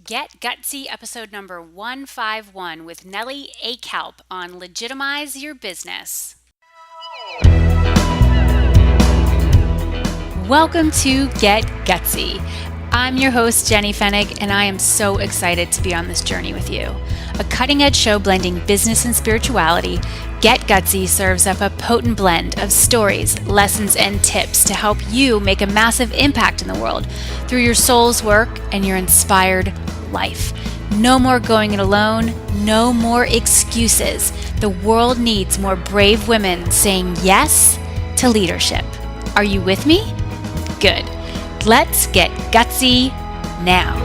Get Gutsy episode number 151 with Nellie Akalp on Legitimize Your Business. Welcome to Get Gutsy. I'm your host, Jenny Fennig, and I am so excited to be on this journey with you. A cutting-edge show blending business and spirituality, Get Gutsy serves up a potent blend of stories, lessons, and tips to help you make a massive impact in the world through your soul's work and your inspired life. No more going it alone, no more excuses. The world needs more brave women saying yes to leadership. Are you with me? Good. Let's get gutsy now.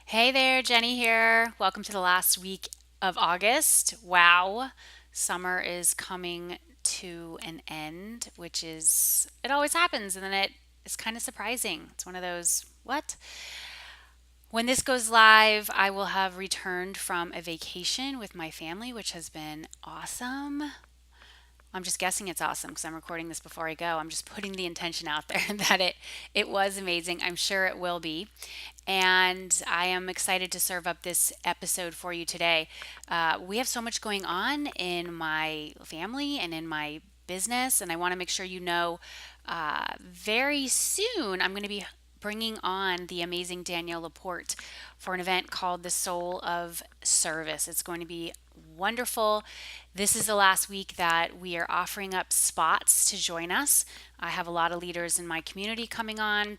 Hey there, Jenny here. Welcome to the last week of August. Wow, summer is coming to an end, which is, it always happens, and then it is kind of surprising. It's one of those, what? When this goes live, I will have returned from a vacation with my family, which has been awesome. I'm just guessing it's awesome because I'm recording this before I go. I'm just putting the intention out there that it was amazing. I'm sure it will be. And I am excited to serve up this episode for you today. We have so much going on in my family and in my business, and I want to make sure you know very soon I'm going to be bringing on the amazing Danielle Laporte for an event called The Soul of Service. It's going to be wonderful. This is the last week that we are offering up spots to join us. I have a lot of leaders in my community coming on.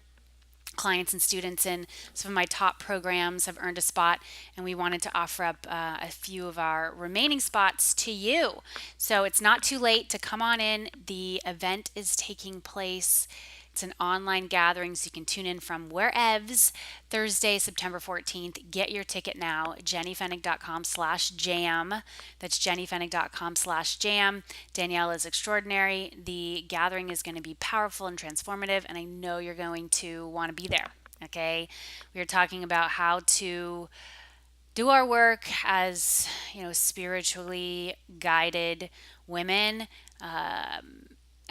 Clients and students in some of my top programs have earned a spot, and we wanted to offer up a few of our remaining spots to you. So it's not too late to come on in. The event is taking place. It's an online gathering, so you can tune in from wherevs. Thursday, September 14th. Get your ticket now, jennyfennig.com/jam. That's jennyfennig.com/jam. Danielle is extraordinary. The gathering is going to be powerful and transformative, and I know you're going to want to be there, okay? We are talking about how to do our work as, spiritually guided women,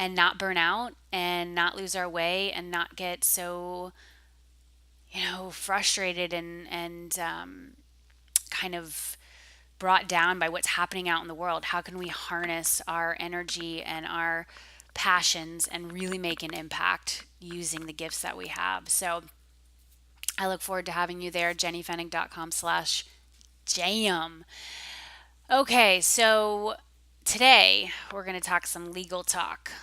and not burn out and not lose our way and not get so, frustrated and kind of brought down by what's happening out in the world. How can we harness our energy and our passions and really make an impact using the gifts that we have? So I look forward to having you there, jennyfennig.com/jam. Okay, so today, we're going to talk some legal talk.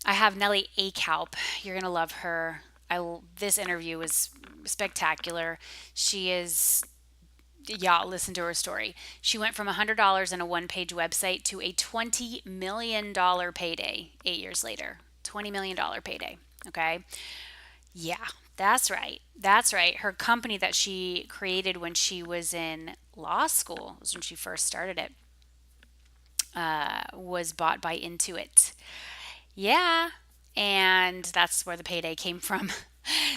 I have Nellie Akalp. You're going to love her. This interview was spectacular. She is, y'all, listen to her story. She went from $100 and a one-page website to a $20 million payday 8 years later. $20 million payday, okay? Yeah, that's right. That's right. Her company that she created when she was in law school, was when she first started it, was bought by Intuit. Yeah, and that's where the payday came from.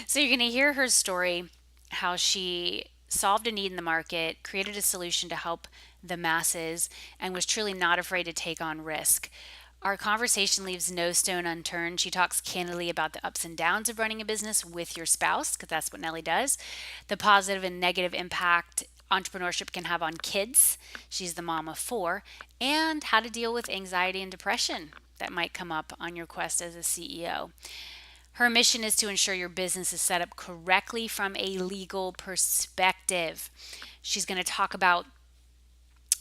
So you're going to hear her story, how she solved a need in the market, created a solution to help the masses, and was truly not afraid to take on risk. Our conversation leaves no stone unturned. She talks candidly about the ups and downs of running a business with your spouse, because that's what Nellie does, the positive and negative impact entrepreneurship can have on kids. She's the mom of 4, and how to deal with anxiety and depression that might come up on your quest as a CEO. Her mission is to ensure your business is set up correctly from a legal perspective. She's going to talk about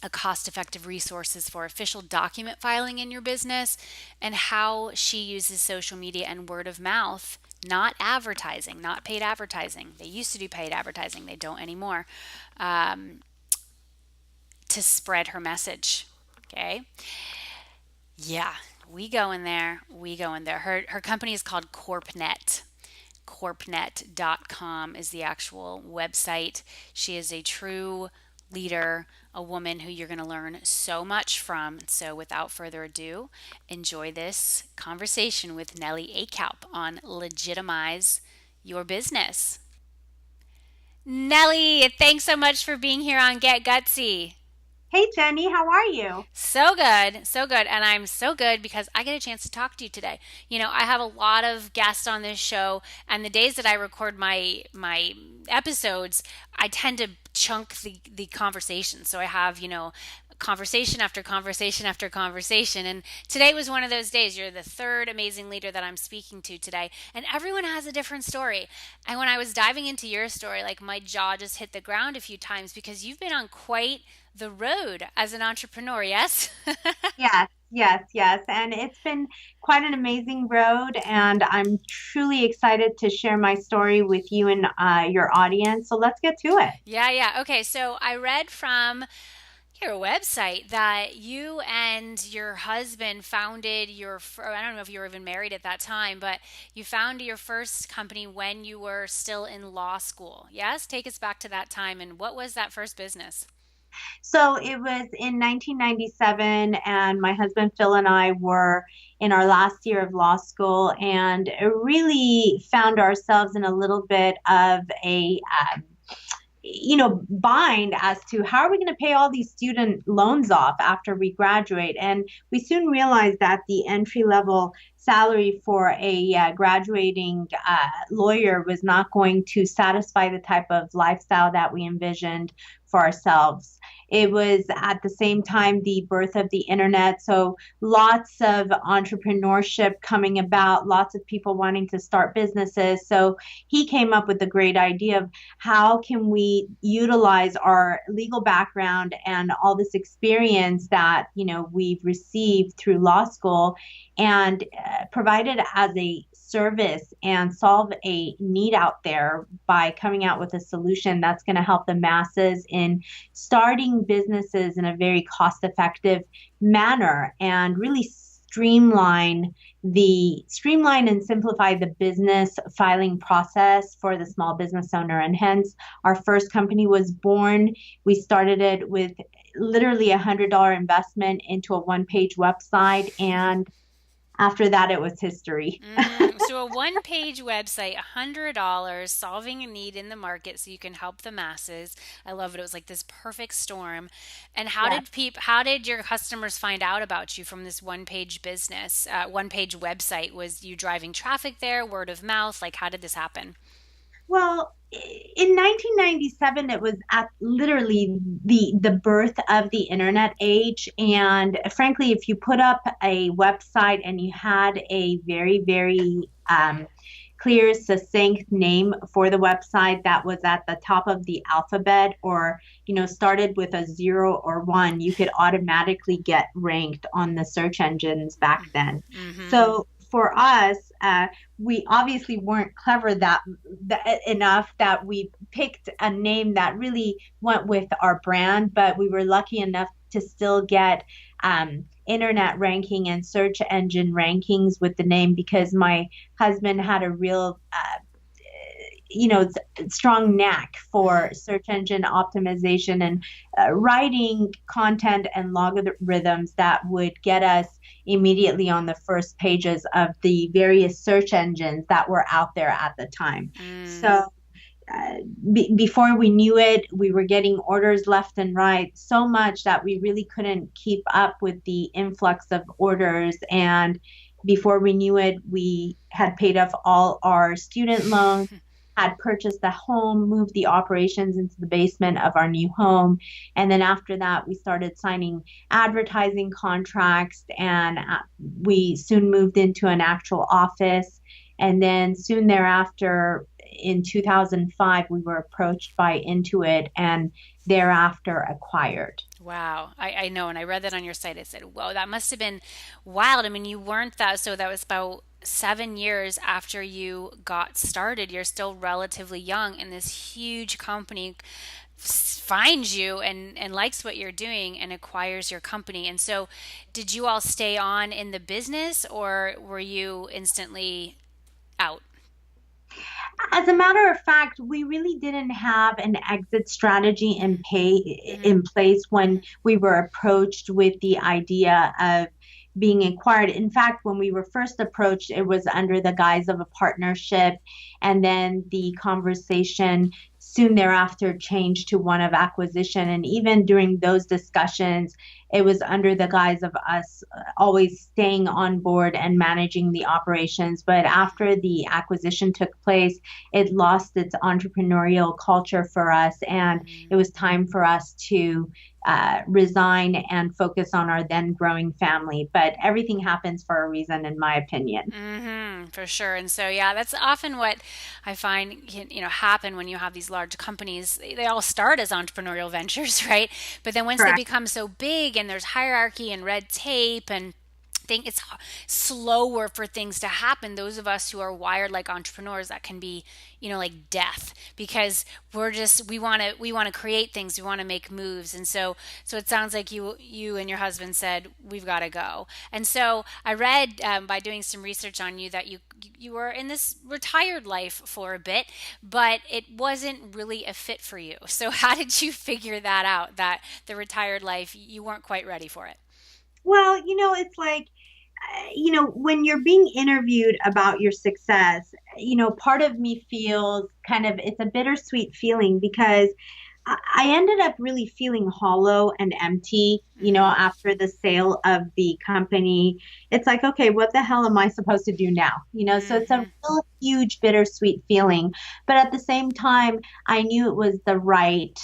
a cost-effective resources for official document filing in your business and how she uses social media and word of mouth, not advertising, not paid advertising. They used to do paid advertising. They don't anymore, to spread her message. Okay. Yeah, we go in there. Her company is called Corpnet. Corpnet.com is the actual website. She is a true leader, a woman who you're going to learn so much from. So without further ado, enjoy this conversation with Nellie Akalp on Legitimize Your Business. Nellie, thanks so much for being here on Get Gutsy. Hey Jenny, how are you? So good, so good. And I'm so good because I get a chance to talk to you today. I have a lot of guests on this show, and the days that I record my episodes, I tend to chunk the conversation. So I have, conversation after conversation after conversation. And today was one of those days. You're the third amazing leader that I'm speaking to today, and everyone has a different story. And when I was diving into your story, like my jaw just hit the ground a few times because you've been on quite the road as an entrepreneur, yes? Yes, yes, yes. And it's been quite an amazing road, and I'm truly excited to share my story with you and your audience. So let's get to it. Yeah, yeah. Okay, so I read from your website that you and your husband founded I don't know if you were even married at that time, but you founded your first company when you were still in law school. Yes? Take us back to that time, and what was that first business? So it was in 1997, and my husband Phil and I were in our last year of law school and really found ourselves in a little bit of a bind as to how are we going to pay all these student loans off after we graduate. And we soon realized that the entry level salary for a graduating lawyer was not going to satisfy the type of lifestyle that we envisioned for ourselves. It was at the same time the birth of the internet. So lots of entrepreneurship coming about, lots of people wanting to start businesses. So he came up with the great idea of how can we utilize our legal background and all this experience that we've received through law school and provide it as a service and solve a need out there by coming out with a solution that's going to help the masses in starting businesses in a very cost effective manner and really streamline and simplify the business filing process for the small business owner. And hence our first company was born. We started it with literally $100 investment into a one-page website, and after that it was history. So a one-page website, $100, solving a need in the market so you can help the masses. I love it. It was like this perfect storm. And Yeah. how did your customers find out about you from this one-page business, one-page website? Was you driving traffic there, word of mouth? Like, how did this happen? Well, in 1997, it was at literally the birth of the internet age. And frankly, if you put up a website and you had a very, very clear, succinct name for the website that was at the top of the alphabet, or started with a zero or one, you could automatically get ranked on the search engines back then. Mm-hmm. So for us, we obviously weren't clever that enough that we picked a name that really went with our brand, but we were lucky enough to still get internet ranking and search engine rankings with the name because my husband had a real strong knack for search engine optimization and writing content and logarithms that would get us immediately on the first pages of the various search engines that were out there at the time. Mm. So before we knew it, we were getting orders left and right, so much that we really couldn't keep up with the influx of orders. And before we knew it, we had paid off all our student loans, had purchased a home, moved the operations into the basement of our new home. And then after that, we started signing advertising contracts, and we soon moved into an actual office. And then soon thereafter, in 2005, we were approached by Intuit and thereafter acquired. Wow. I know. And I read that on your site. I said, whoa, that must have been wild. I mean, you weren't that, so that was about 7 years after you got started. You're still relatively young, and this huge company finds you and likes what you're doing and acquires your company. And so, did you all stay on in the business, or were you instantly out? As a matter of fact, we really didn't have an exit strategy Mm-hmm. in place when we were approached with the idea of being acquired. In fact, when we were first approached, it was under the guise of a partnership, and then the conversation soon thereafter changed to one of acquisition. And even during those discussions, it was under the guise of us always staying on board and managing the operations. But after the acquisition took place, it lost its entrepreneurial culture for us. And it was time for us to resign and focus on our then growing family. But everything happens for a reason, in my opinion. For sure. And so, yeah, that's often what I find happen when you have these large companies. They all start as entrepreneurial ventures, right? But then once they Correct. become so big and there's hierarchy and red tape and think it's slower for things to happen. Those of us who are wired like entrepreneurs, that can be, like death, because we want to create things, we want to make moves. And so it sounds like you and your husband said, we've got to go. And so I read, by doing some research on you, that you were in this retired life for a bit, but it wasn't really a fit for you. So how did you figure that out, that the retired life, you weren't quite ready for it? Well, it's like, when you're being interviewed about your success, part of me feels kind of, it's a bittersweet feeling because I ended up really feeling hollow and empty, Mm-hmm. after the sale of the company. It's like, okay, what the hell am I supposed to do now? So it's a Mm-hmm. real huge bittersweet feeling. But at the same time, I knew it was the right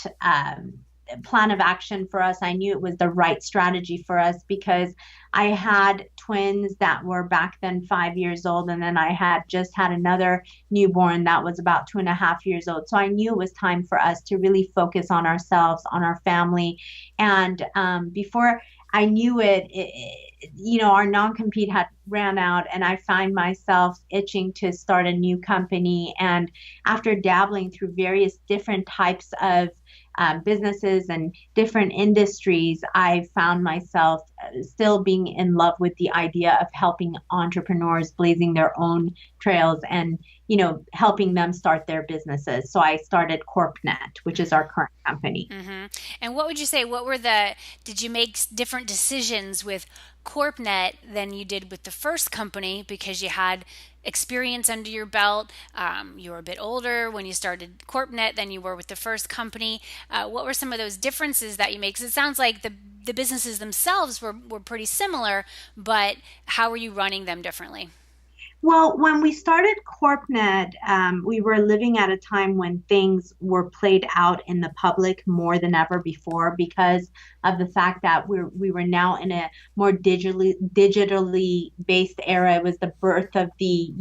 plan of action for us. I knew it was the right strategy for us because I had twins that were back then 5 years old, and then I had just had another newborn that was about 2.5 years old. So I knew it was time for us to really focus on ourselves, on our family. And before I knew our non-compete had ran out, and I find myself itching to start a new company. And after dabbling through various different types of businesses and different industries, I found myself still being in love with the idea of helping entrepreneurs blazing their own trails and, helping them start their businesses. So I started Corpnet, which is our current company. Mm-hmm. And what would you say? Did you make different decisions with Corpnet than you did with the first company because you had experience under your belt? You were a bit older when you started Corpnet than you were with the first company. What were some of those differences that you made? Because it sounds like the businesses themselves were pretty similar, but how were you running them differently? Well, when we started CorpNet, we were living at a time when things were played out in the public more than ever before because of the fact that we were now in a more digitally based era. It was the birth of the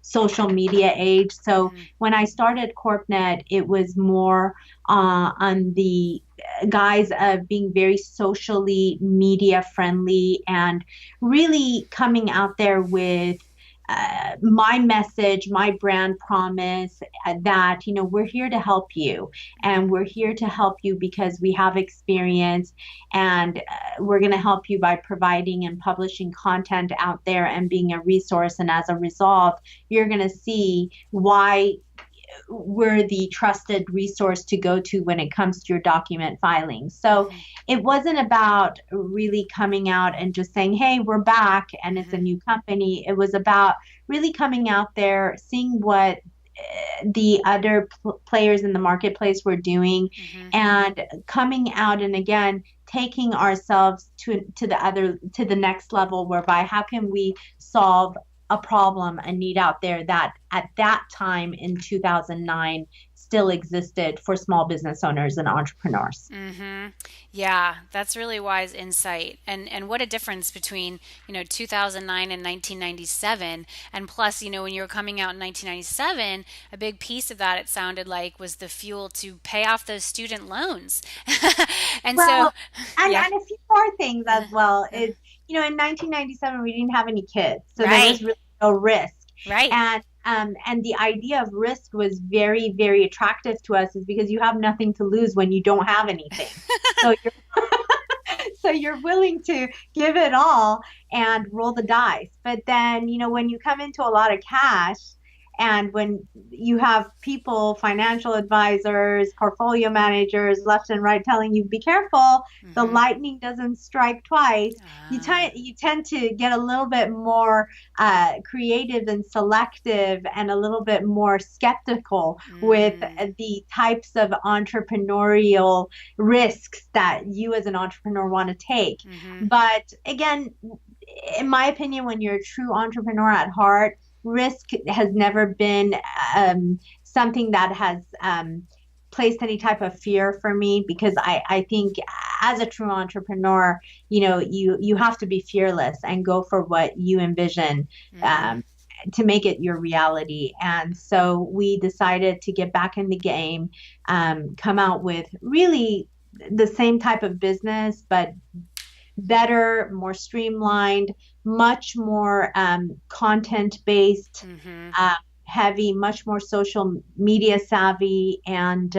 social media age. So Mm-hmm. when I started CorpNet, it was more on the guise of being very socially media friendly and really coming out there with my message, my brand promise that, we're here to help you. And we're here to help you because we have experience, and we're going to help you by providing and publishing content out there and being a resource. And as a result, you're going to see why we're the trusted resource to go to when it comes to your document filing. So Mm-hmm. it wasn't about really coming out and just saying, hey, we're back and it's a Mm-hmm. new company. It was about really coming out there, seeing what the other players in the marketplace were doing, Mm-hmm. and coming out and again taking ourselves to the next level, whereby how can we solve a problem, a need out there that at that time in 2009 still existed for small business owners and entrepreneurs. Mm-hmm. Yeah, that's really wise insight. And what a difference between, 2009 and 1997. And plus, when you were coming out in 1997, a big piece of that, it sounded like, was the fuel to pay off those student loans. And so, Well, and yeah. a few more things as well Uh, is, in 1997 we didn't have any kids, so there Right, was really no risk. right. And the idea of risk was very, very attractive to us, is because you have nothing to lose when you don't have anything. So you're so you're willing to give it all and roll the dice. But then, when you come into a lot of cash And when you have people, financial advisors, portfolio managers, left and right telling you, be careful, the Mm-hmm. lightning doesn't strike twice, Ah. you tend to get a little bit more creative and selective and a little bit more skeptical with Mm. the types of entrepreneurial risks that you as an entrepreneur want to take. Mm-hmm. But again, in my opinion, when you're a true entrepreneur at heart, risk has never been something that has placed any type of fear for me because I think as a true entrepreneur, you have to be fearless and go for what you envision. Mm. Um, to make it your reality. And so we decided to get back in the game, come out with really the same type of business, but better, more streamlined, much more content based, Mm-hmm. uh, heavy, much more social media savvy. And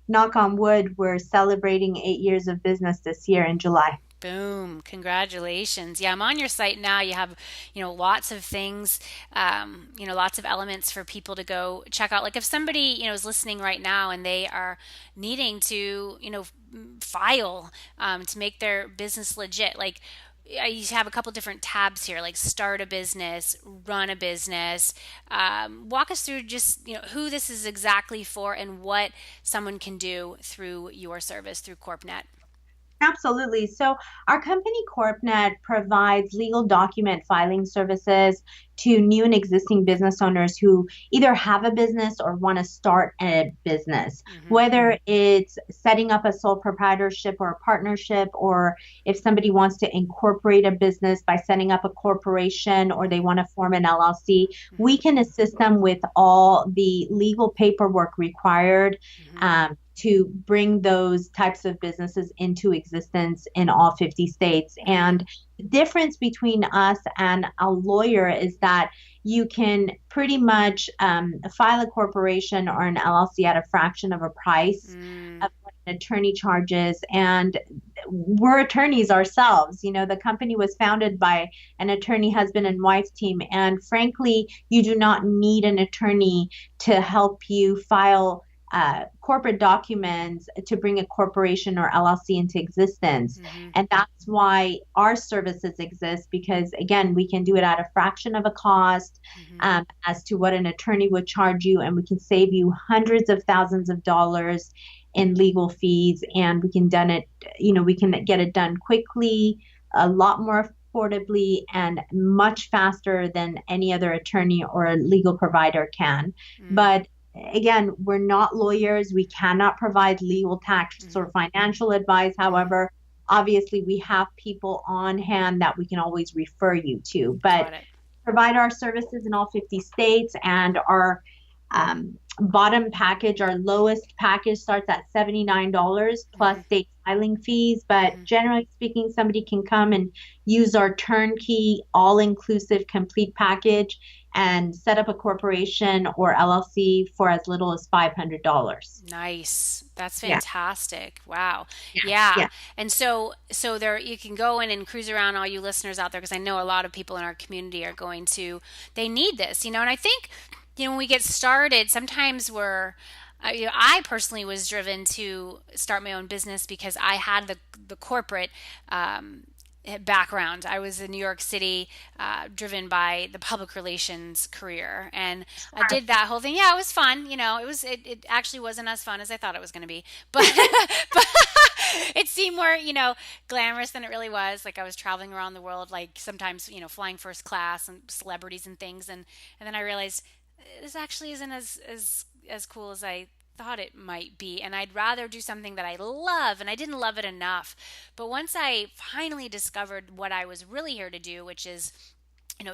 knock on wood, we're celebrating 8 years of business this year in July. Boom. Congratulations. Yeah, I'm on your site now. You have, lots of things, lots of elements for people to go check out. Like if somebody, is listening right now and they are needing to, file to make their business legit, like you have a couple different tabs here, like start a business, run a business. Walk us through just, who this is exactly for and what someone can do through your service, through Corpnet. Absolutely. So, our company Corpnet provides legal document filing services to new and existing business owners who either have a business or want to start a business, Mm-hmm. whether it's setting up a sole proprietorship or a partnership, or if somebody wants to incorporate a business by setting up a corporation or they want to form an LLC. We Mm-hmm. can assist them with all the legal paperwork required. Mm-hmm. To bring those types of businesses into existence in all 50 states. Mm-hmm. And the difference between us and a lawyer is that you can pretty much file a corporation or an LLC at a fraction of a price Mm. of what an attorney charges. And we're attorneys ourselves. The company was founded by an attorney husband and wife team. And frankly, you do not need an attorney to help you file corporate documents to bring a corporation or LLC into existence. Mm-hmm. And that's why our services exist because, again, we can do it at a fraction of a cost Mm-hmm. as to what an attorney would charge you. And we can save you hundreds of thousands of dollars in legal fees. And we can get it done quickly, a lot more affordably, and much faster than any other attorney or a legal provider can. Mm. But again, we're not lawyers. We cannot provide legal, tax, Mm-hmm. or financial advice. Mm-hmm. However, obviously, we have people on hand that we can always refer you to. But Got it. provide our services in all 50 states, and our bottom package, our lowest package starts at $79 plus Mm-hmm. state filing fees. But Mm-hmm. generally speaking, somebody can come and use our turnkey, all inclusive, complete package and set up a corporation or LLC for as little as $500. Nice. That's Yeah, fantastic. Wow. yeah, Yeah. yeah. And so there you can go in and cruise around, all you listeners out there, because I know a lot of people in our community are going to, they need this, and I think, when we get started, sometimes I personally was driven to start my own business because I had the corporate um, background. I was in New York City, driven by the public relations career, and I Sure. did that whole thing. Yeah, it was fun. It actually wasn't as fun as I thought it was going to be, but but it seemed more glamorous than it really was. Like I was traveling around the world, like sometimes flying first class and celebrities and things, and then I realized this actually isn't as cool as I thought it might be, and I'd rather do something that I love, and I didn't love it enough. But once I finally discovered what I was really here to do, which is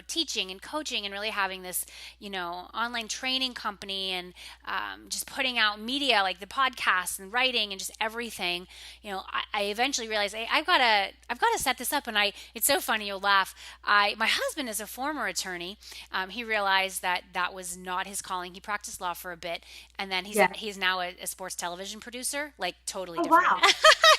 teaching and coaching and really having this, online training company, and just putting out media like the podcasts and writing and just everything, I eventually realized, hey, I've got to set this up. And it's so funny, you'll laugh. My husband is a former attorney. He realized that that was not his calling. He practiced law for a bit, and then Yeah. he's now a sports television producer, like totally Oh, different. wow.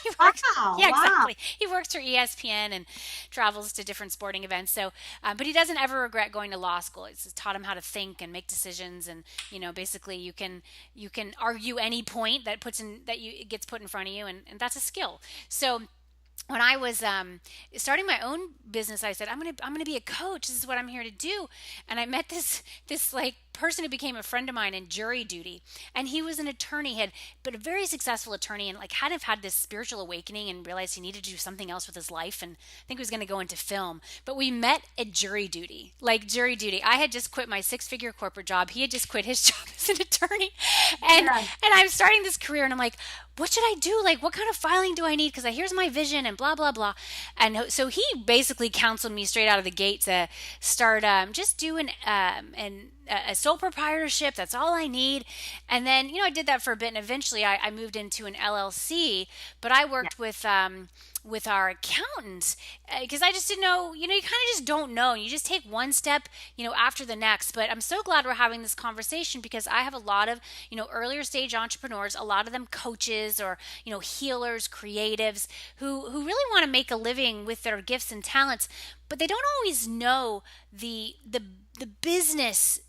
He works, Wow. yeah, Wow. exactly. He works for ESPN and travels to different sporting events. So, but he doesn't ever regret going to law school. It's taught him how to think and make decisions, and basically you can argue any point that puts in that you it gets put in front of you, and that's a skill. So when I was starting my own business, I said, I'm gonna be a coach. This is what I'm here to do. And I met this like person who became a friend of mine in jury duty, and he was an attorney, had but a very successful attorney, and like kind of had this spiritual awakening and realized he needed to do something else with his life, and I think he was going to go into film. But we met at jury duty, like jury duty. I had just quit my six-figure corporate job. He had just quit his job as an attorney, Yeah. and I'm starting this career, and I'm like, what should I do? Like, what kind of filing do I need? Because here's my vision and blah, blah, blah. And so he basically counseled me straight out of the gate to start just doing a sole proprietorship. That's all I need. And then, I did that for a bit. And eventually I moved into an LLC, but I Yeah. worked with our accountants because I just didn't know, you kind of just don't know. You just take one step, after the next. But I'm so glad we're having this conversation because I have a lot of, earlier stage entrepreneurs, a lot of them coaches or, healers, creatives who really want to make a living with their gifts and talents, but they don't always know the business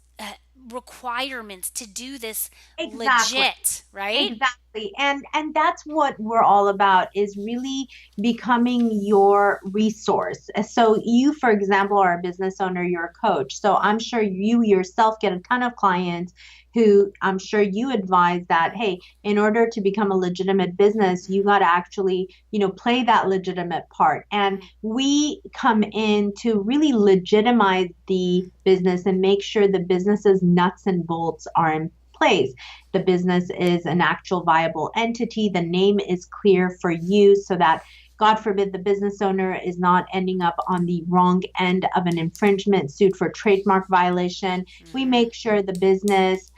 requirements to do this Exactly. legit, right? Exactly. And that's what we're all about is really becoming your resource. So you, for example, are a business owner, you're a coach. So I'm sure you yourself get a ton of clients who I'm sure you advise that, hey, in order to become a legitimate business, you got to actually, play that legitimate part. And we come in to really legitimize the business and make sure the business's nuts and bolts are in place. The business is an actual viable entity. The name is clear for you so that God forbid the business owner is not ending up on the wrong end of an infringement suit for trademark violation. We Mm-hmm. make sure the business,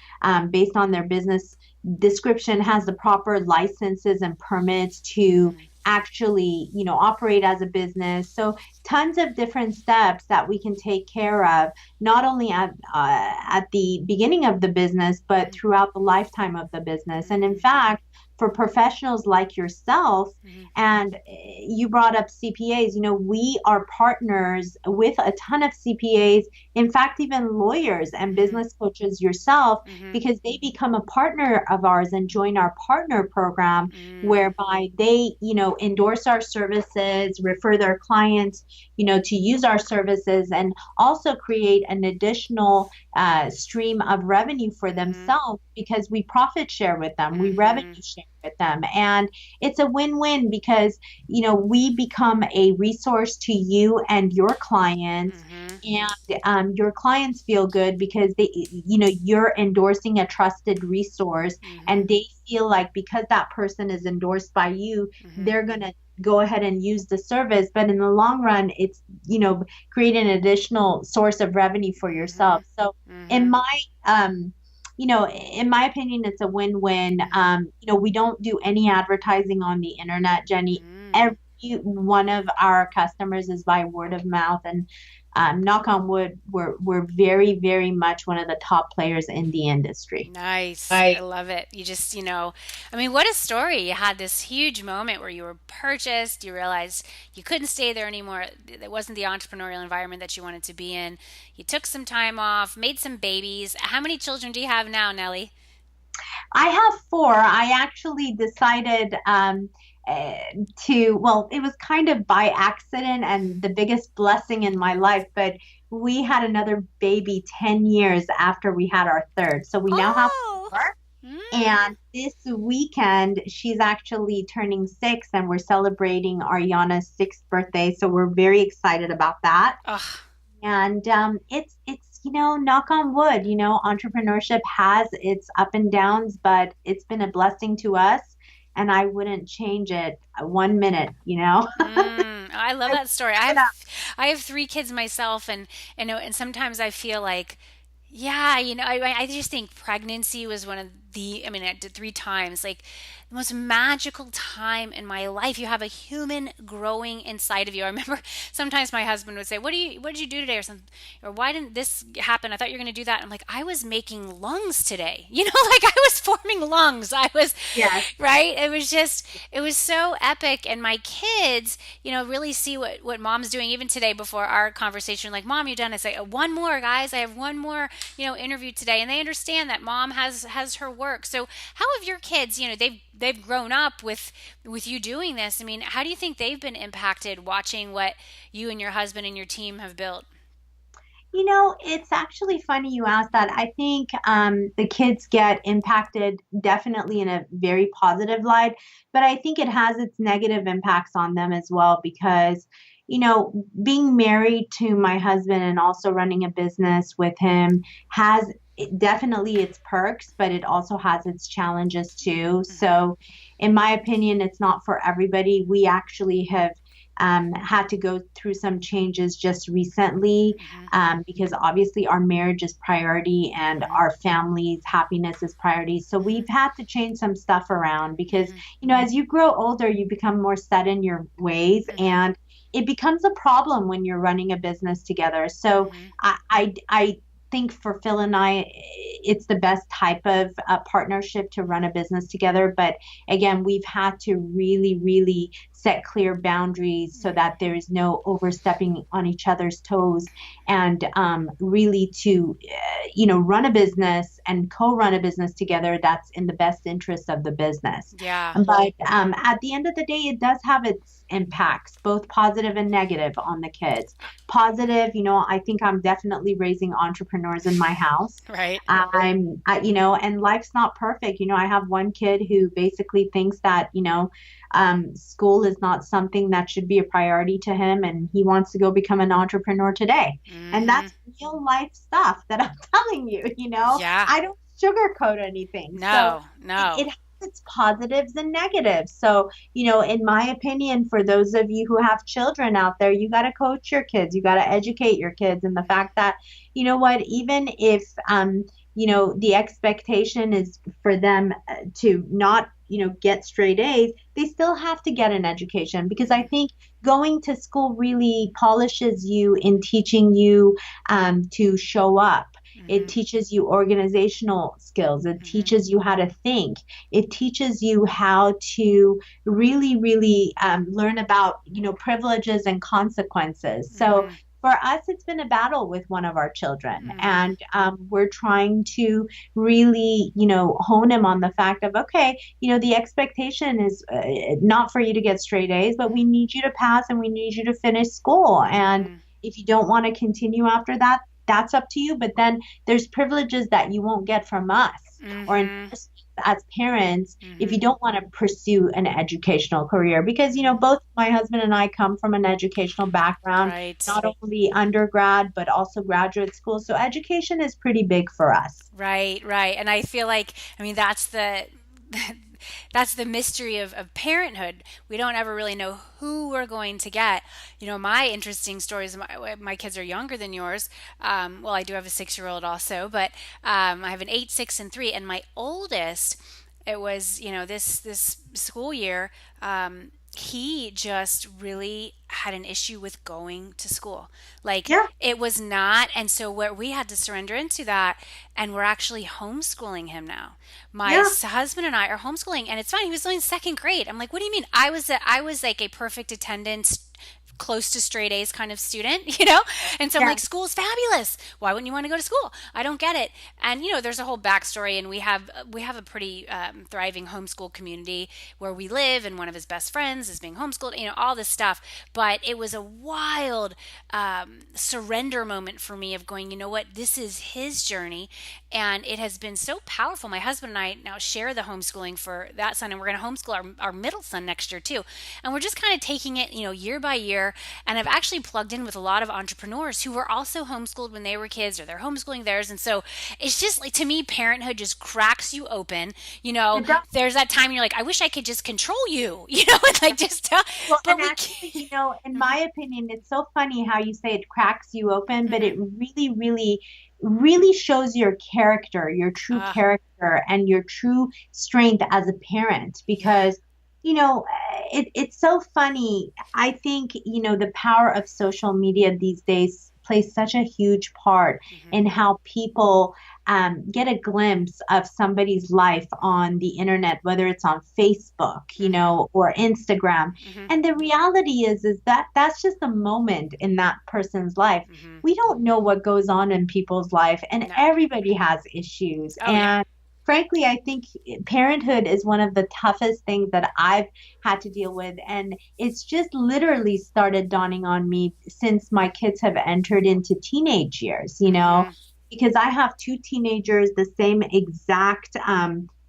based on their business description, has the proper licenses and permits to Mm-hmm. actually, operate as a business. So tons of different steps that we can take care of, not only at the beginning of the business, but throughout the lifetime of the business. And in Mm-hmm. fact, for professionals like yourself, Mm-hmm. and you brought up CPAs, we are partners with a ton of CPAs, in fact, even lawyers and Mm-hmm. business coaches yourself, Mm-hmm. because they become a partner of ours and join our partner program, Mm-hmm. whereby they, endorse our services, refer their clients, to use our services, and also create an additional stream of revenue for Mm-hmm. themselves because we profit share with them, we revenue Mm-hmm. share with them. And it's a win-win because, we become a resource to you and your clients. Mm-hmm. And your clients feel good because you're endorsing a trusted resource, Mm-hmm. and they feel like because that person is endorsed by you, Mm-hmm. they're going to go ahead and use the service. But in the long run, it's, create an additional source of revenue for Mm-hmm. yourself. So Mm-hmm. in my, in my opinion, it's a win-win. Mm-hmm. We don't do any advertising on the internet, Jenny. Mm. Every one of our customers is by word of mouth, and knock on wood, we're very, very much one of the top players in the industry. Nice. I Right. love it. You just, I mean, what a story. You had this huge moment where you were purchased, you realized you couldn't stay there anymore. It wasn't the entrepreneurial environment that you wanted to be in. You took some time off, made some babies. How many children do you have now, Nellie? I have four. I actually decided uh, well, it was kind of by accident and the biggest blessing in my life, but we had another baby 10 years after we had our third. So we now have Oh. four. Mm. And this weekend, she's actually turning six, and we're celebrating Ariana's sixth birthday. So we're very excited about that. Ugh. And it's knock on wood, entrepreneurship has its up and downs, but it's been a blessing to us, and I wouldn't change it 1 minute. I love I that story. I have three kids myself, and and sometimes I feel like, yeah, I just think pregnancy was one of the. I mean, I did three times. Like the most magical time in my life. You have a human growing inside of you. I remember sometimes my husband would say, what did you do today or something? Or why didn't this happen? I thought you were going to do that. I'm like, I was making lungs today. Like I was forming lungs. I was, Yes. right? It was so epic. And my kids, really see what mom's doing even today before our conversation. Like, mom, you done? I say, one more, guys. I have one more, interview today. And they understand that mom has her work. So how have your kids, they've grown up with you doing this? I mean, how do you think they've been impacted watching what you and your husband and your team have built? It's actually funny you asked that. I think the kids get impacted definitely in a very positive light, but I think it has its negative impacts on them as well because, being married to my husband and also running a business with him has definitely its perks, but it also has its challenges too. Mm-hmm. So, in my opinion, it's not for everybody. We actually have had to go through some changes just recently Mm-hmm. because obviously our marriage is priority and Mm-hmm. our family's happiness is priority. So we've had to change some stuff around because, Mm-hmm. as you grow older, you become more set in your ways Mm-hmm. and it becomes a problem when you're running a business together. So Mm-hmm. I think for Phil and I, it's the best type of partnership to run a business together. But again, we've had to really, really set clear boundaries so Mm-hmm. that there is no overstepping on each other's toes and really to run a business and co-run a business together that's in the best interest of the business. Yeah. But at the end of the day, it does have its impacts, both positive and negative on the kids. Positive, I think I'm definitely raising entrepreneurs in my house. Right. And life's not perfect. I have one kid who basically thinks that, school is not something that should be a priority to him, and he wants to go become an entrepreneur today. And Mm-hmm. that's real life stuff that I'm telling you, Yeah. I don't sugarcoat anything. So No, no. it has its positives and negatives. So, in my opinion, for those of you who have children out there, you got to coach your kids, you got to educate your kids. And the fact that, what, even if, the expectation is for them to not, get straight A's, they still have to get an education because I think going to school really polishes you in teaching you to show up. It Mm-hmm. teaches you organizational skills. It Mm-hmm. teaches you how to think. It teaches you how to really, really learn about, privileges and consequences. So Mm-hmm. for us, it's been a battle with one of our children, Mm-hmm. and we're trying to really, hone him on the fact of, okay, the expectation is not for you to get straight A's, but we need you to pass and we need you to finish school. And Mm-hmm. if you don't want to continue after that, that's up to you. But then there's privileges that you won't get from us or Mm-hmm. endorsements as parents if Mm-hmm. you don't want to pursue an educational career. Because, Mm-hmm. both my husband and I come from an educational background, Right. not only undergrad, but also graduate school. So education is pretty big for us. Right, right. And I feel like, I mean, that's the mystery of parenthood. We don't ever really know who we're going to get. My interesting stories, my kids are younger than yours. Well, I do have a 6-year-old also, but I have an 8, 6, and 3. And my oldest, it was, this school year, he just really had an issue with going to school. Like Yeah, it was not, and so where we had to surrender into that, and we're actually homeschooling him now. My yeah, husband and I are homeschooling, and it's funny. He was only in second grade. I'm like, what do you mean? I was like a perfect attendance, close to straight A's kind of student, And so I'm yeah. like, school's fabulous. Why wouldn't you want to go to school? I don't get it. And there's a whole backstory, and we have a pretty thriving homeschool community where we live, and one of his best friends is being homeschooled. All this stuff. But it was a wild surrender moment for me of going, you know what, this is his journey, and it has been so powerful. My husband and I now share the homeschooling for that son, and we're going to homeschool our middle son next year too. And we're just kind of taking it, year by year. And I've actually plugged in with a lot of entrepreneurs who were also homeschooled when they were kids, or they're homeschooling theirs. And so it's just like, to me, parenthood just cracks you open. It does. There's that time you're like, I wish I could just control you, and like just tell, Well, but and we actually, can't. in my opinion, it's so funny how you say it cracks you open, but Hmm. it really, really really shows your character, your true Uh, character, and your true strength as a parent. yeah. Because, it's so funny. I think, the power of social media these days plays such a huge part Hmm. in how people get a glimpse of somebody's life on the internet, whether it's on Facebook, Hmm. or Instagram. Hmm. And the reality is that that's just a moment in that person's life. Hmm. We don't know what goes on in people's life, and No. everybody has issues. Oh, yeah. And frankly, I think parenthood is one of the toughest things that I've had to deal with. And it's just literally started dawning on me since my kids have entered into teenage years, Hmm. because I have two teenagers the same exact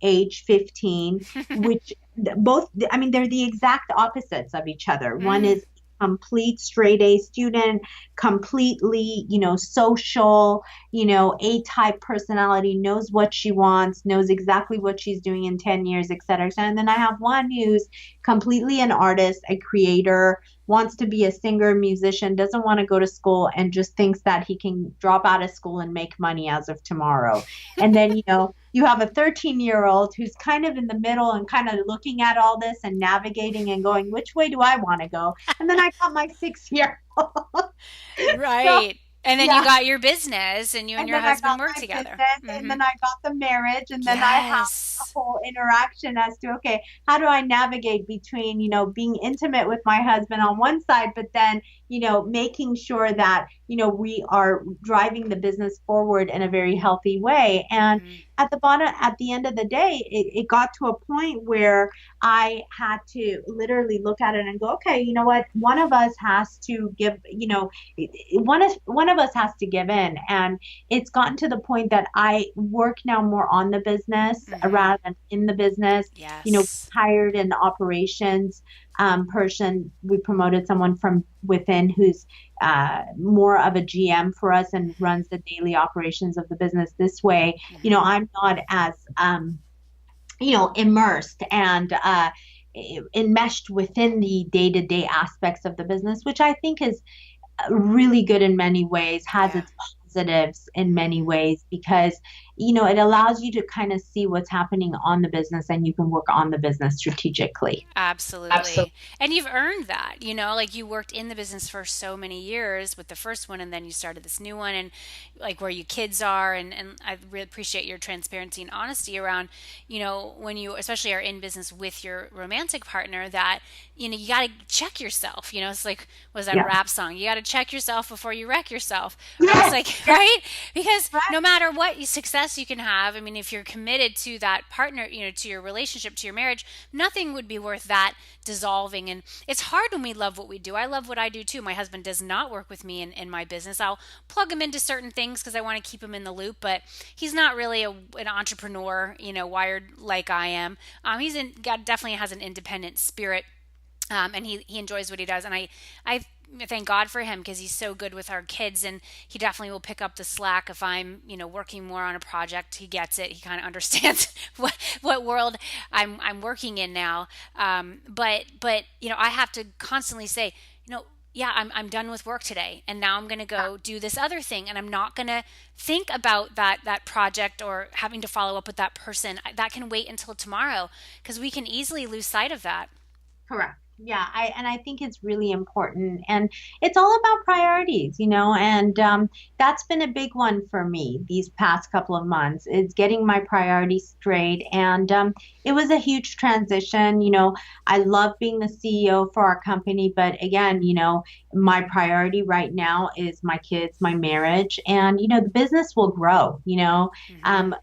age, 15, which both, I mean, they're the exact opposites of each other. One Mm. is complete straight A student, completely, social, A-type personality, knows what she wants, knows exactly what she's doing in 10 years, et cetera, et cetera. And then I have one who's completely an artist, a creator, wants to be a singer, musician, doesn't want to go to school, and just thinks that he can drop out of school and make money as of tomorrow. And then, you have a 13-year-old who's kind of in the middle and kind of looking at all this and navigating and going, which way do I want to go? And then I got my 6 year old. So, Right. And then you yeah. got your business and you and And your then I husband got work my together. business, and Hmm. then I got the marriage, and then I have a Yes. whole interaction as to, okay, how do I navigate between, being intimate with my husband on one side, but then, making sure that, we are driving the business forward in a very healthy way. And Hmm. at the end of the day, it got to a point where I had to literally look at it and go, okay, you know what? One of us has to give, one of us has to give in. And it's gotten to the point that I work now more on the business Hmm. rather than in the business. Yes. Hired an operations person. We promoted someone from within who's more of a GM for us and runs the daily operations of the business this way. Hmm. I'm not as immersed and enmeshed within the day-to-day aspects of the business, which I think is really good in many ways, has Yeah. its positives in many Hmm. ways, because it allows you to kind of see what's happening on the business, and you can work on the business strategically. Absolutely. And you've earned that, like you worked in the business for so many years with the first one and then you started this new one and like where your kids are and I really appreciate your transparency and honesty around, when you especially are in business with your romantic partner that, you got to check yourself, it's like was that Yeah. rap song? You got to check yourself before you wreck yourself. Or it's Yes. like, right? Because Right. no matter what success you can have, I mean, if you're committed to that partner, to your relationship, to your marriage, nothing would be worth that dissolving. And it's hard when we love what we do. I love what I do too. My husband does not work with me in my business. I'll plug him into certain things because I want to keep him in the loop, but he's not really an entrepreneur, wired like I am. God definitely has an independent spirit. And he enjoys what he does. And I thank God for him because he's so good with our kids and he definitely will pick up the slack if I'm, working more on a project. He gets it. He kind of understands what world I'm working in now. But I have to constantly say, yeah, I'm done with work today and now I'm going to go do this other thing and I'm not going to think about that project or having to follow up with that person. That can wait until tomorrow because we can easily lose sight of that. Correct. Yeah, I think it's really important, and it's all about priorities, and that's been a big one for me these past couple of months is getting my priorities straight, and it was a huge transition. I love being the CEO for our company, but again, my priority right now is my kids, my marriage, and the business will grow. Hmm. Um,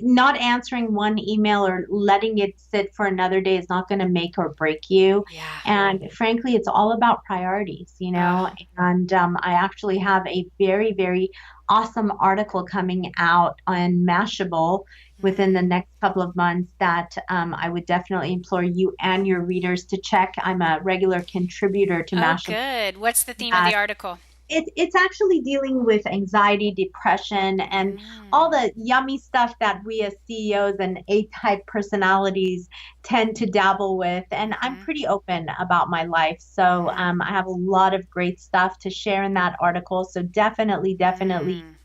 not answering one email or letting it sit for another day is not going to make or break you. Yeah. And frankly, it's all about priorities, Uh, And I actually have a very, very awesome article coming out on Mashable within the mm. next couple of months that I would definitely implore you and your readers to check. I'm a regular contributor to Oh, Mashable. good. What's the theme of the article? It's actually dealing with anxiety, depression, and all Mm. the yummy stuff that we as CEOs and A-type personalities tend to dabble with. And I'm Hmm. pretty open about my life. So Hmm. I have a lot of great stuff to share in that article. So definitely, definitely Mm.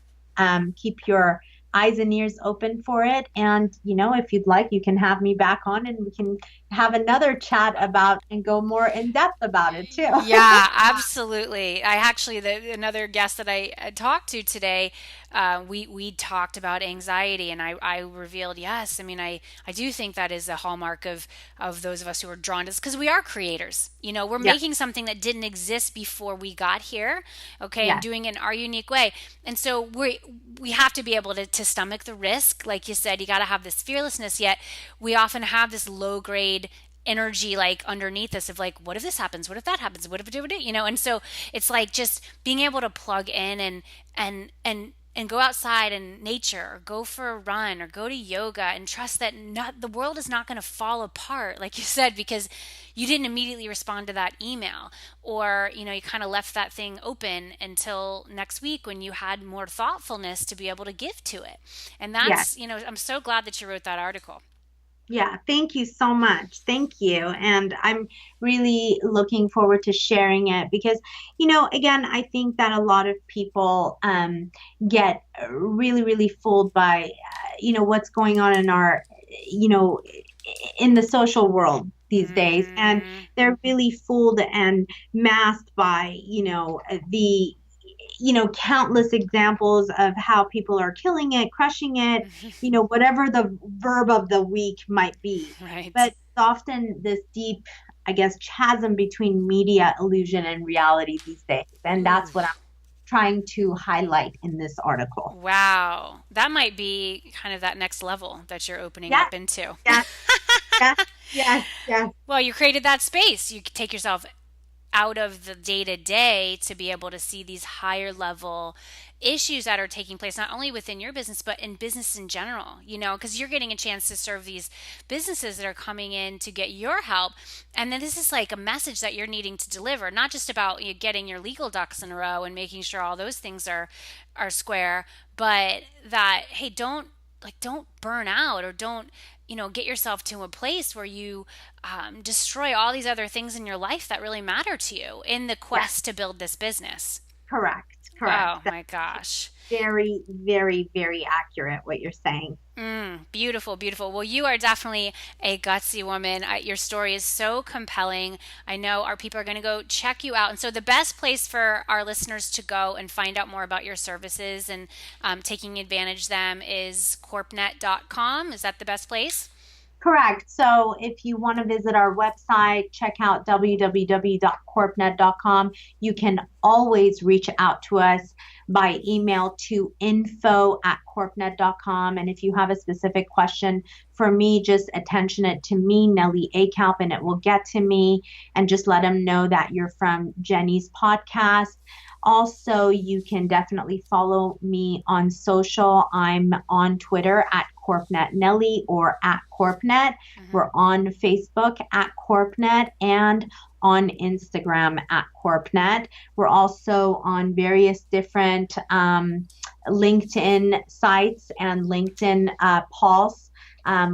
keep your eyes and ears open for it. And, if you'd like, you can have me back on and we can have another chat about and go more in depth about it too. Yeah, absolutely. I actually, another guest that I talked to today, we talked about anxiety, and I revealed, yes, I mean, I do think that is a hallmark of those of us who are drawn to this, because we are creators. We're Yeah. making something that didn't exist before we got here, okay, and Yes. doing it in our unique way. And so we have to be able to stomach the risk. Like you said, you got to have this fearlessness, yet we often have this low grade energy like underneath us of like, what if this happens, what if that happens, what if it do it, and so it's like just being able to plug in and go outside in nature, or go for a run, or go to yoga, and trust that the world is not going to fall apart, like you said, because you didn't immediately respond to that email, or you kind of left that thing open until next week when you had more thoughtfulness to be able to give to it. And Yes. that's, I'm so glad that you wrote that article. Yeah, thank you so much. Thank you. And I'm really looking forward to sharing it because, again, I think that a lot of people get really, really fooled by, what's going on in you know, in the social world these days. And Hmm. they're really fooled and masked by, the countless examples of how people are killing it, crushing it, whatever the verb of the week might be. Right. But it's often this deep, I guess, chasm between media illusion and reality these days. And Ooh. that's what I'm trying to highlight in this article. Wow. That might be kind of that next level that you're opening Yes, up into. yes, yes, yes, yes. Well, you created that space. You could take yourself out of the day to day to be able to see these higher level issues that are taking place, not only within your business but in business in general, because you're getting a chance to serve these businesses that are coming in to get your help. And then this is like a message that you're needing to deliver, not just about getting your legal ducks in a row and making sure all those things are square, but that, hey, don't burn out, or don't get yourself to a place where you destroy all these other things in your life that really matter to you in the Yes, quest to build this business. correct, correct. Oh That's my gosh. very, very, very accurate what you're saying. Beautiful, beautiful. Well, you are definitely a gutsy woman. Your story is so compelling. I know our people are going to go check you out. And so, the best place for our listeners to go and find out more about your services and taking advantage of them is corpnet.com. Is that the best place? Correct. So if you want to visit our website, check out www.corpnet.com. You can always reach out to us by email to info@corpnet.com. And if you have a specific question for me, just attention it to me, Nellie Akalp, and it will get to me. And just let them know that you're from Jenny's podcast. Also, you can definitely follow me on social. I'm on Twitter at Corpnet Nelly or at Corpnet. Mm-hmm. We're on Facebook at Corpnet and on Instagram at Corpnet. We're also on various different LinkedIn sites and LinkedIn Pulse.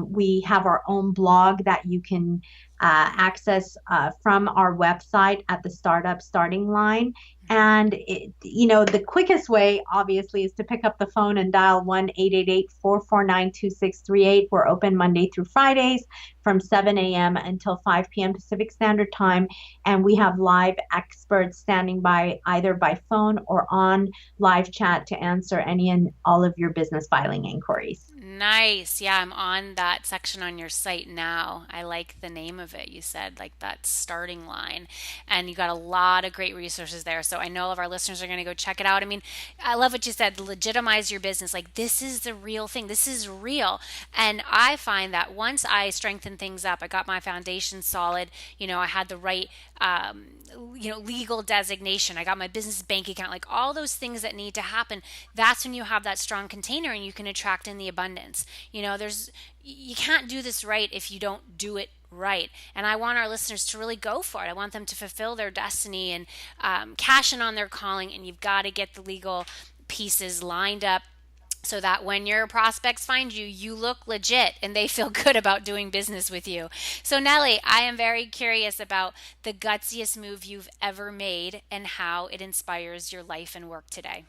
We have our own blog that you can access from our website at the startup starting line. And the quickest way, obviously, is to pick up the phone and dial 1-888-449-2638. We're open Monday through Fridays from 7 a.m. until 5 p.m. Pacific Standard Time. And we have live experts standing by either by phone or on live chat to answer any and all of your business filing inquiries. Nice. Yeah, I'm on that section on your site now. I like the name of it. You said like that starting line. And you got a lot of great resources there. So I know all of our listeners are going to go check it out. I mean, I love what you said, legitimize your business. Like, this is the real thing. This is real. And I find that once I strengthen things up, I got my foundation solid, I had the right legal designation. I got my business bank account, like all those things that need to happen. That's when you have that strong container and you can attract in the abundance. You can't do this right if you don't do it right. And I want our listeners to really go for it. I want them to fulfill their destiny and cash in on their calling. And you've got to get the legal pieces lined up so that when your prospects find you, you look legit and they feel good about doing business with you. So, Nellie, I am very curious about the gutsiest move you've ever made and how it inspires your life and work today.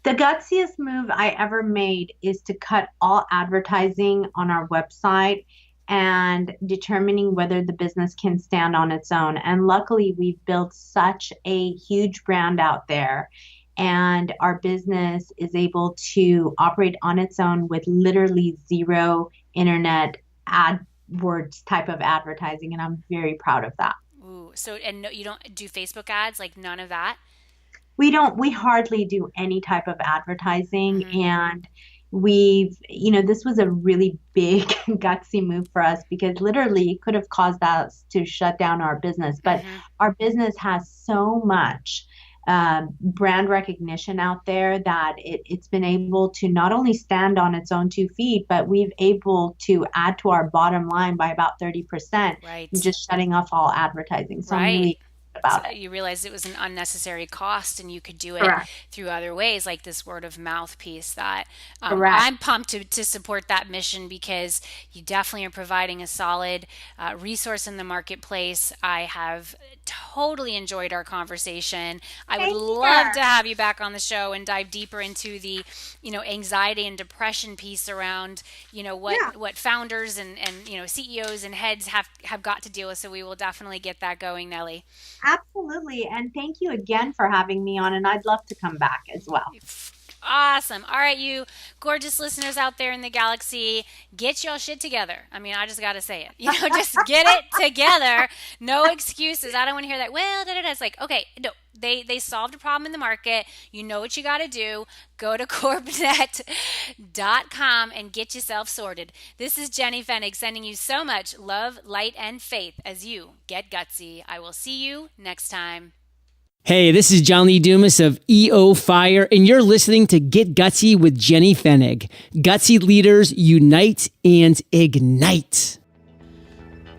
The gutsiest move I ever made is to cut all advertising on our website and determining whether the business can stand on its own. And luckily, we've built such a huge brand out there, and our business is able to operate on its own with literally zero internet AdWords type of advertising. And I'm very proud of that. Ooh, so and no, you don't do Facebook ads, like none of that? We hardly do any type of advertising. Mm-hmm. And this was a really big gutsy move for us because literally it could have caused us to shut down our business. But Mm-hmm. our business has so much brand recognition out there that it's been able to not only stand on its own 2 feet, but we've able to add to our bottom line by about 30%, Right. just shutting off all advertising. So I'm Right. really excited about it. You realized it was an unnecessary cost and you could do it Correct. through other ways, like this word of mouth piece that Correct. I'm pumped to support that mission because you definitely are providing a solid resource in the marketplace. I have totally enjoyed our conversation. I would Same love to here. have you back on the show and dive deeper into the, anxiety and depression piece around, Yeah. what founders and CEOs and heads have got to deal with. So we will definitely get that going, Nellie. Absolutely. And thank you again for having me on. And I'd love to come back as well. Awesome. All right, you gorgeous listeners out there in the galaxy, get your shit together. I mean, I just got to say it. Just get it together. No excuses. I don't want to hear that. Well, da da da. It's like, okay, no, they solved a problem in the market. You know what you got to do. Go to corpnet.com and get yourself sorted. This is Jenny Fennig sending you so much love, light, and faith as you get gutsy. I will see you next time. Hey, this is John Lee Dumas of EO Fire, and you're listening to Get Gutsy with Jenny Fennig. Gutsy leaders unite and ignite.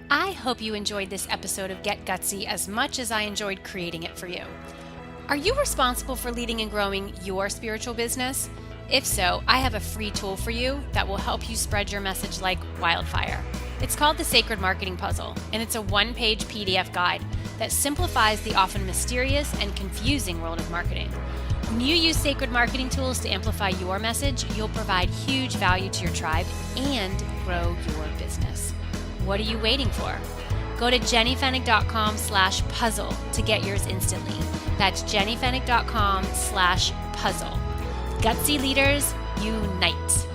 I hope you enjoyed this episode of Get Gutsy as much as I enjoyed creating it for you. Are you responsible for leading and growing your spiritual business? If so, I have a free tool for you that will help you spread your message like wildfire. It's called the Sacred Marketing Puzzle, and it's a one-page PDF guide that simplifies the often mysterious and confusing world of marketing. When you use sacred marketing tools to amplify your message, you'll provide huge value to your tribe and grow your business. What are you waiting for? Go to jennyfennig.com/puzzle to get yours instantly. That's jennyfennig.com/puzzle. Gutsy leaders, unite.